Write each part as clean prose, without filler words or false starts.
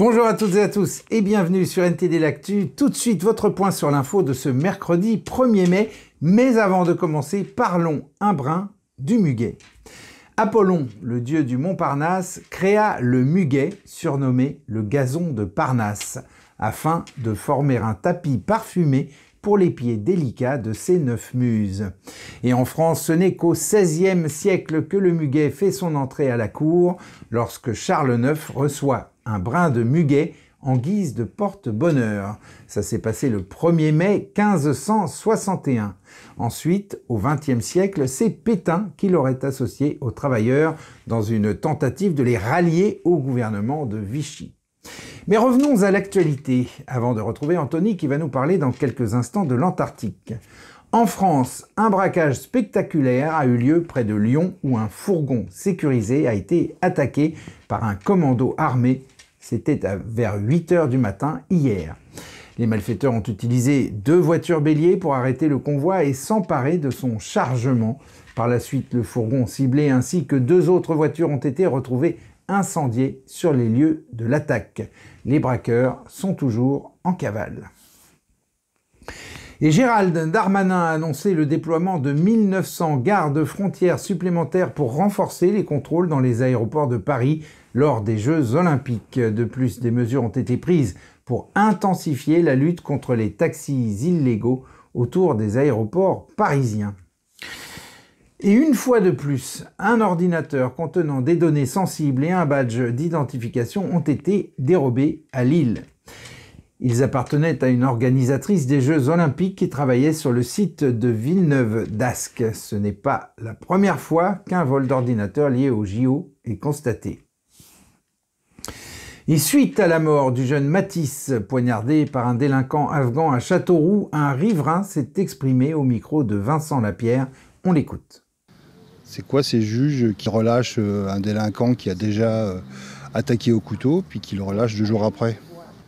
Bonjour à toutes et à tous et bienvenue sur NTD L'Actu. Tout de suite, votre point sur l'info de ce mercredi 1er mai. Mais avant de commencer, parlons un brin du muguet. Apollon, le dieu du Montparnasse, créa le muguet, surnommé le gazon de Parnasse, afin de former un tapis parfumé pour les pieds délicats de ses 9 muses. Et en France, ce n'est qu'au XVIe siècle que le muguet fait son entrée à la cour, lorsque Charles IX reçoit un brin de muguet en guise de porte-bonheur. Ça s'est passé le 1er mai 1561. Ensuite, au XXe siècle, c'est Pétain qui l'aurait associé aux travailleurs dans une tentative de les rallier au gouvernement de Vichy. Mais revenons à l'actualité, avant de retrouver Anthony qui va nous parler dans quelques instants de l'Antarctique. En France, un braquage spectaculaire a eu lieu près de Lyon où un fourgon sécurisé a été attaqué par un commando armé. C'était vers 8 h du matin hier. Les malfaiteurs ont utilisé 2 voitures béliers pour arrêter le convoi et s'emparer de son chargement. Par la suite, le fourgon ciblé ainsi que 2 autres voitures ont été retrouvées incendiées sur les lieux de l'attaque. Les braqueurs sont toujours en cavale. Et Gérald Darmanin a annoncé le déploiement de 1900 gardes frontières supplémentaires pour renforcer les contrôles dans les aéroports de Paris lors des Jeux Olympiques. De plus, des mesures ont été prises pour intensifier la lutte contre les taxis illégaux autour des aéroports parisiens. Et une fois de plus, un ordinateur contenant des données sensibles et un badge d'identification ont été dérobés à Lille. Ils appartenaient à une organisatrice des Jeux Olympiques qui travaillait sur le site de Villeneuve-d'Ascq. Ce n'est pas la première fois qu'un vol d'ordinateur lié au JO est constaté. Et suite à la mort du jeune Matisse, poignardé par un délinquant afghan à Châteauroux, un riverain s'est exprimé au micro de Vincent Lapierre. On l'écoute. C'est quoi ces juges qui relâchent un délinquant qui a déjà attaqué au couteau, puis qui le relâchent 2 jours après?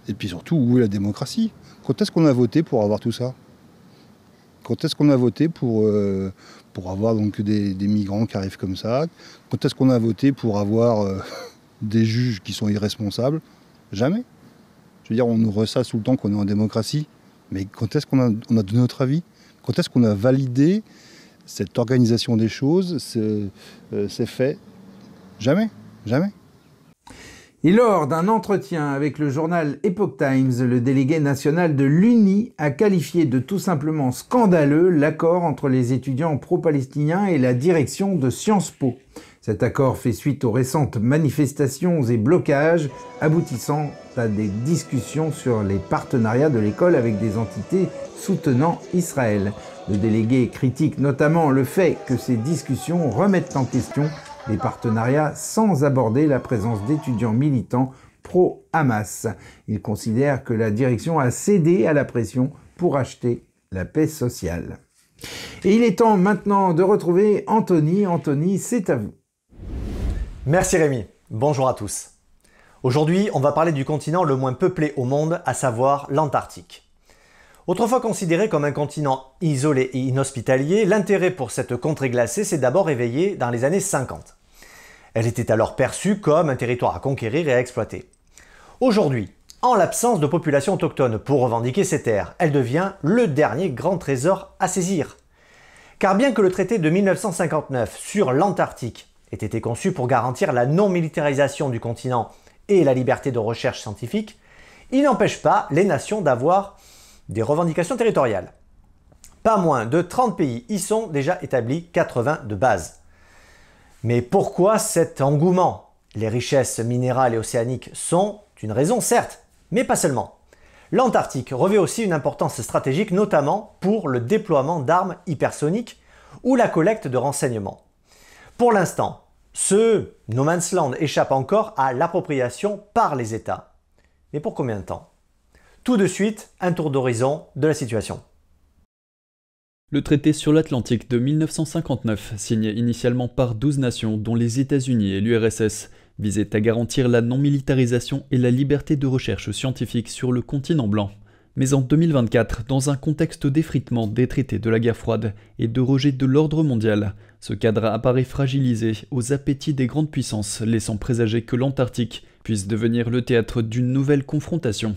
Et puis surtout, où est la démocratie? Quand est-ce qu'on a voté pour avoir tout ça? Quand est-ce qu'on a voté pour avoir donc des migrants qui arrivent comme ça? Quand est-ce qu'on a voté pour avoir des juges qui sont irresponsables? Jamais. Je veux dire, on nous ressasse tout le temps qu'on est en démocratie. Mais quand est-ce qu'on a donné notre avis? Quand est-ce qu'on a validé cette organisation des choses, c'est fait? Jamais, jamais. Et lors d'un entretien avec le journal Epoch Times, le délégué national de l'UNI a qualifié de tout simplement scandaleux l'accord entre les étudiants pro-palestiniens et la direction de Sciences Po. Cet accord fait suite aux récentes manifestations et blocages aboutissant à des discussions sur les partenariats de l'école avec des entités soutenant Israël. Le délégué critique notamment le fait que ces discussions remettent en question les partenariats sans aborder la présence d'étudiants militants pro-Hamas. Il considère que la direction a cédé à la pression pour acheter la paix sociale. Et il est temps maintenant de retrouver Anthony. Anthony, c'est à vous. Merci Rémi, bonjour à tous. Aujourd'hui, on va parler du continent le moins peuplé au monde, à savoir l'Antarctique. Autrefois considéré comme un continent isolé et inhospitalier, l'intérêt pour cette contrée glacée s'est d'abord éveillé dans les années 50. Elle était alors perçue comme un territoire à conquérir et à exploiter. Aujourd'hui, en l'absence de population autochtone pour revendiquer ces terres, elle devient le dernier grand trésor à saisir. Car bien que le traité de 1959 sur l'Antarctique ait été conçu pour garantir la non-militarisation du continent et la liberté de recherche scientifique, il n'empêche pas les nations d'avoir des revendications territoriales. Pas moins de 30 pays y sont déjà établis, 80 de base. Mais pourquoi cet engouement? Les richesses minérales et océaniques sont une raison, certes, mais pas seulement. L'Antarctique revêt aussi une importance stratégique, notamment pour le déploiement d'armes hypersoniques ou la collecte de renseignements. Pour l'instant, ce no man's land échappe encore à l'appropriation par les États. Mais pour combien de temps? Tout de suite, un tour d'horizon de la situation. Le traité sur l'Atlantique de 1959, signé initialement par 12 nations dont les États-Unis et l'URSS, visait à garantir la non-militarisation et la liberté de recherche scientifique sur le continent blanc. Mais en 2024, dans un contexte d'effritement des traités de la guerre froide et de rejet de l'ordre mondial, ce cadre apparaît fragilisé aux appétits des grandes puissances, laissant présager que l'Antarctique puisse devenir le théâtre d'une nouvelle confrontation.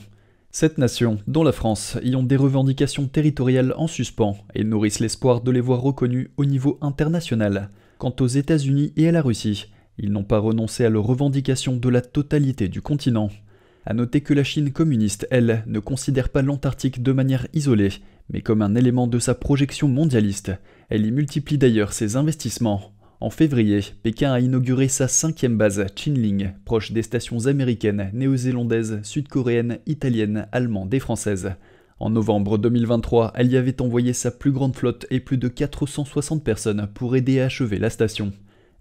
7 nations, dont la France, y ont des revendications territoriales en suspens et nourrissent l'espoir de les voir reconnues au niveau international. Quant aux États-Unis et à la Russie, ils n'ont pas renoncé à leurs revendications de la totalité du continent. À noter que la Chine communiste, elle, ne considère pas l'Antarctique de manière isolée, mais comme un élément de sa projection mondialiste. Elle y multiplie d'ailleurs ses investissements. En février, Pékin a inauguré sa 5e base, Chinling, proche des stations américaines, néo-zélandaises, sud-coréennes, italiennes, allemandes et françaises. En novembre 2023, elle y avait envoyé sa plus grande flotte et plus de 460 personnes pour aider à achever la station.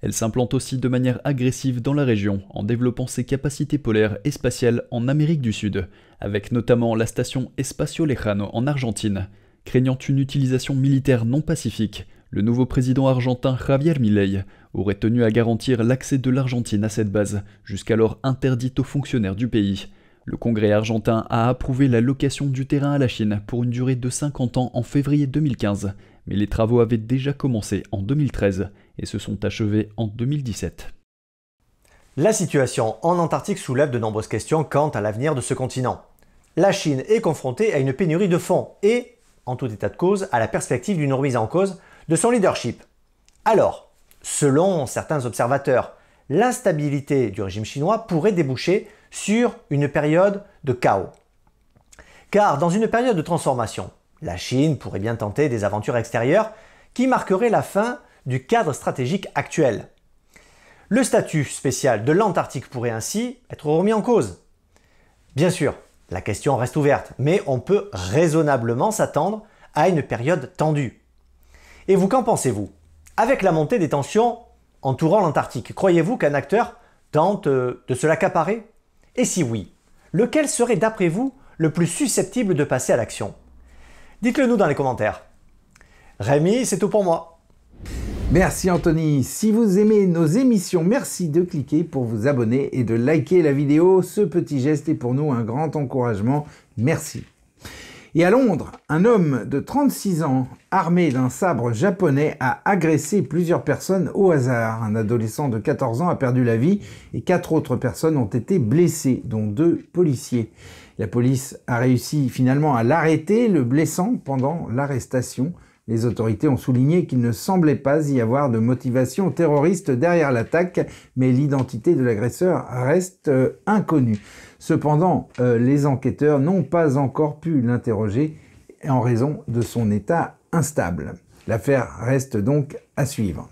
Elle s'implante aussi de manière agressive dans la région en développant ses capacités polaires et spatiales en Amérique du Sud, avec notamment la station Espacio Lejano en Argentine. Craignant une utilisation militaire non pacifique, le nouveau président argentin Javier Milei aurait tenu à garantir l'accès de l'Argentine à cette base, jusqu'alors interdite aux fonctionnaires du pays. Le Congrès argentin a approuvé la location du terrain à la Chine pour une durée de 50 ans en février 2015, mais les travaux avaient déjà commencé en 2013 et se sont achevés en 2017. La situation en Antarctique soulève de nombreuses questions quant à l'avenir de ce continent. La Chine est confrontée à une pénurie de fonds et, en tout état de cause, à la perspective d'une remise en cause de son leadership. Alors, selon certains observateurs, l'instabilité du régime chinois pourrait déboucher sur une période de chaos. Car dans une période de transformation, la Chine pourrait bien tenter des aventures extérieures qui marqueraient la fin du cadre stratégique actuel. Le statut spécial de l'Antarctique pourrait ainsi être remis en cause. Bien sûr, la question reste ouverte, mais on peut raisonnablement s'attendre à une période tendue. Et vous, qu'en pensez-vous? Avec la montée des tensions entourant l'Antarctique, croyez-vous qu'un acteur tente de se l'accaparer? Et si oui, lequel serait d'après vous le plus susceptible de passer à l'action? Dites-le nous dans les commentaires. Rémi, c'est tout pour moi. Merci Anthony. Si vous aimez nos émissions, merci de cliquer pour vous abonner et de liker la vidéo. Ce petit geste est pour nous un grand encouragement. Merci. Et à Londres, un homme de 36 ans, armé d'un sabre japonais, a agressé plusieurs personnes au hasard. Un adolescent de 14 ans a perdu la vie et 4 autres personnes ont été blessées, dont 2 policiers. La police a réussi finalement à l'arrêter, le blessant pendant l'arrestation. Les autorités ont souligné qu'il ne semblait pas y avoir de motivation terroriste derrière l'attaque, mais l'identité de l'agresseur reste inconnue. Cependant, les enquêteurs n'ont pas encore pu l'interroger en raison de son état instable. L'affaire reste donc à suivre.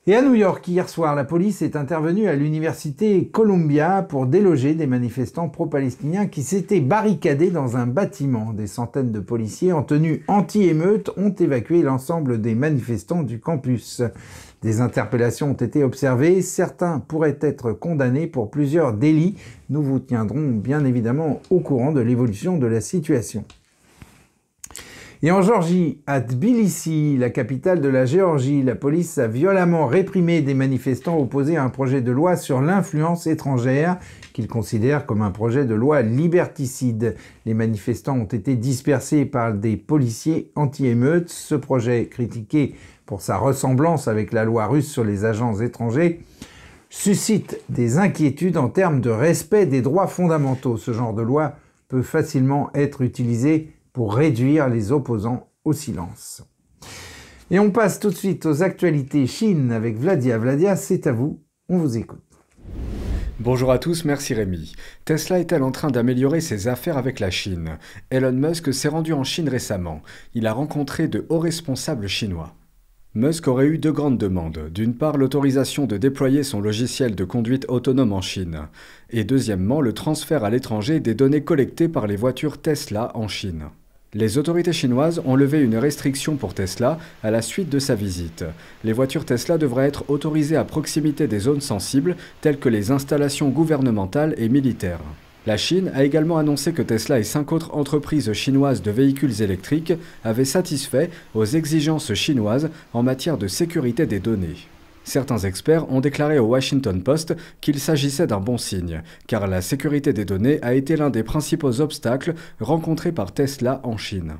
Et à New York, hier soir, la police est intervenue à l'université Columbia pour déloger des manifestants pro-palestiniens qui s'étaient barricadés dans un bâtiment. Des centaines de policiers en tenue anti-émeute ont évacué l'ensemble des manifestants du campus. Des interpellations ont été observées, certains pourraient être condamnés pour plusieurs délits. Nous vous tiendrons bien évidemment au courant de l'évolution de la situation. Et en Géorgie, à Tbilissi, la capitale de la Géorgie, la police a violemment réprimé des manifestants opposés à un projet de loi sur l'influence étrangère qu'ils considèrent comme un projet de loi liberticide. Les manifestants ont été dispersés par des policiers anti-émeutes. Ce projet, critiqué pour sa ressemblance avec la loi russe sur les agents étrangers, suscite des inquiétudes en termes de respect des droits fondamentaux. Ce genre de loi peut facilement être utilisé pour réduire les opposants au silence. Et on passe tout de suite aux actualités Chine avec Vladia. Vladia, c'est à vous, on vous écoute. Bonjour à tous, merci Rémi. Tesla est-elle en train d'améliorer ses affaires avec la Chine? Elon Musk s'est rendu en Chine récemment. Il a rencontré de hauts responsables chinois. Musk aurait eu 2 grandes demandes. D'une part, l'autorisation de déployer son logiciel de conduite autonome en Chine. Et deuxièmement, le transfert à l'étranger des données collectées par les voitures Tesla en Chine. Les autorités chinoises ont levé une restriction pour Tesla à la suite de sa visite. Les voitures Tesla devraient être autorisées à proximité des zones sensibles, telles que les installations gouvernementales et militaires. La Chine a également annoncé que Tesla et 5 autres entreprises chinoises de véhicules électriques avaient satisfait aux exigences chinoises en matière de sécurité des données. Certains experts ont déclaré au Washington Post qu'il s'agissait d'un bon signe, car la sécurité des données a été l'un des principaux obstacles rencontrés par Tesla en Chine.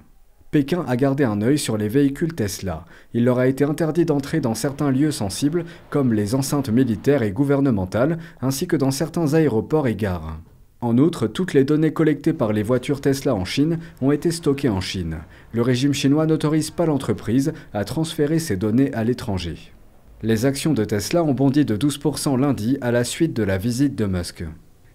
Pékin a gardé un œil sur les véhicules Tesla. Il leur a été interdit d'entrer dans certains lieux sensibles, comme les enceintes militaires et gouvernementales, ainsi que dans certains aéroports et gares. En outre, toutes les données collectées par les voitures Tesla en Chine ont été stockées en Chine. Le régime chinois n'autorise pas l'entreprise à transférer ces données à l'étranger. Les actions de Tesla ont bondi de 12% lundi à la suite de la visite de Musk.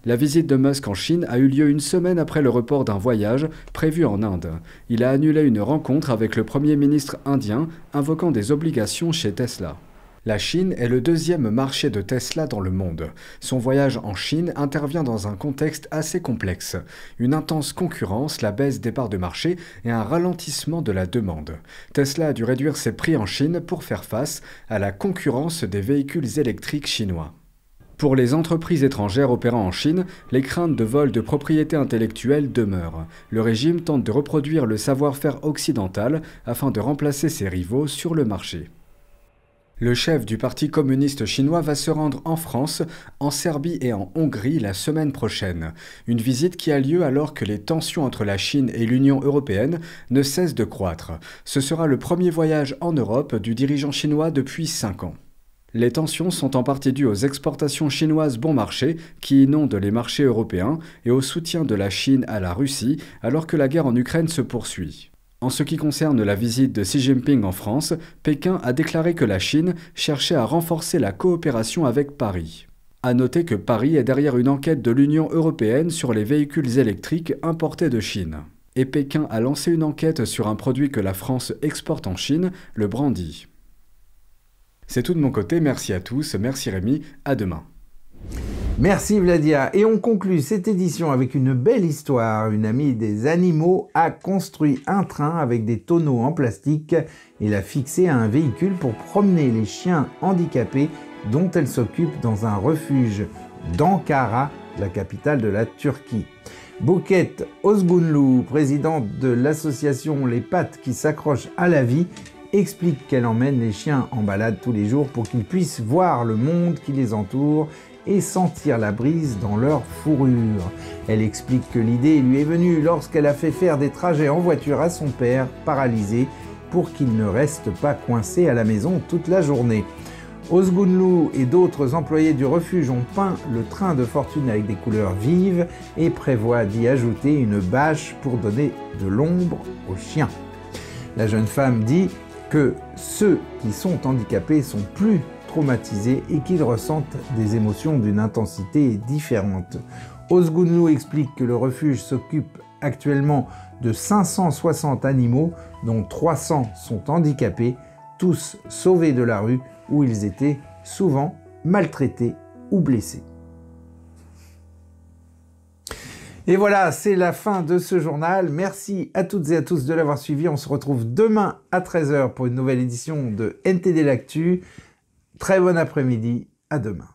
La visite de Musk en Chine a eu lieu une semaine après le report d'un voyage prévu en Inde. Il a annulé une rencontre avec le Premier ministre indien, invoquant des obligations chez Tesla. La Chine est le deuxième marché de Tesla dans le monde. Son voyage en Chine intervient dans un contexte assez complexe. Une intense concurrence, la baisse des parts de marché et un ralentissement de la demande. Tesla a dû réduire ses prix en Chine pour faire face à la concurrence des véhicules électriques chinois. Pour les entreprises étrangères opérant en Chine, les craintes de vol de propriété intellectuelle demeurent. Le régime tente de reproduire le savoir-faire occidental afin de remplacer ses rivaux sur le marché. Le chef du Parti communiste chinois va se rendre en France, en Serbie et en Hongrie la semaine prochaine. Une visite qui a lieu alors que les tensions entre la Chine et l'Union européenne ne cessent de croître. Ce sera le premier voyage en Europe du dirigeant chinois depuis 5 ans. Les tensions sont en partie dues aux exportations chinoises bon marché qui inondent les marchés européens et au soutien de la Chine à la Russie alors que la guerre en Ukraine se poursuit. En ce qui concerne la visite de Xi Jinping en France, Pékin a déclaré que la Chine cherchait à renforcer la coopération avec Paris. À noter que Paris est derrière une enquête de l'Union européenne sur les véhicules électriques importés de Chine. Et Pékin a lancé une enquête sur un produit que la France exporte en Chine, le brandy. C'est tout de mon côté, merci à tous, merci Rémi, à demain. Merci Vladia. Et on conclut cette édition avec une belle histoire. Une amie des animaux a construit un train avec des tonneaux en plastique et l'a fixé à un véhicule pour promener les chiens handicapés dont elle s'occupe dans un refuge d'Ankara, la capitale de la Turquie. Buket Özgunlu, présidente de l'association Les Pattes qui s'accrochent à la vie, explique qu'elle emmène les chiens en balade tous les jours pour qu'ils puissent voir le monde qui les entoure et sentir la brise dans leur fourrure. Elle explique que l'idée lui est venue lorsqu'elle a fait faire des trajets en voiture à son père, paralysé, pour qu'il ne reste pas coincé à la maison toute la journée. Özgunlu et d'autres employés du refuge ont peint le train de fortune avec des couleurs vives et prévoient d'y ajouter une bâche pour donner de l'ombre aux chiens. La jeune femme dit que ceux qui sont handicapés sont plus traumatisés et qu'ils ressentent des émotions d'une intensité différente. Özgunlu explique que le refuge s'occupe actuellement de 560 animaux, dont 300 sont handicapés, tous sauvés de la rue où ils étaient souvent maltraités ou blessés. Et voilà, c'est la fin de ce journal. merci à toutes et à tous de l'avoir suivi. On se retrouve demain à 13 h pour une nouvelle édition de NTD l'Actu. Très bon après-midi, à demain.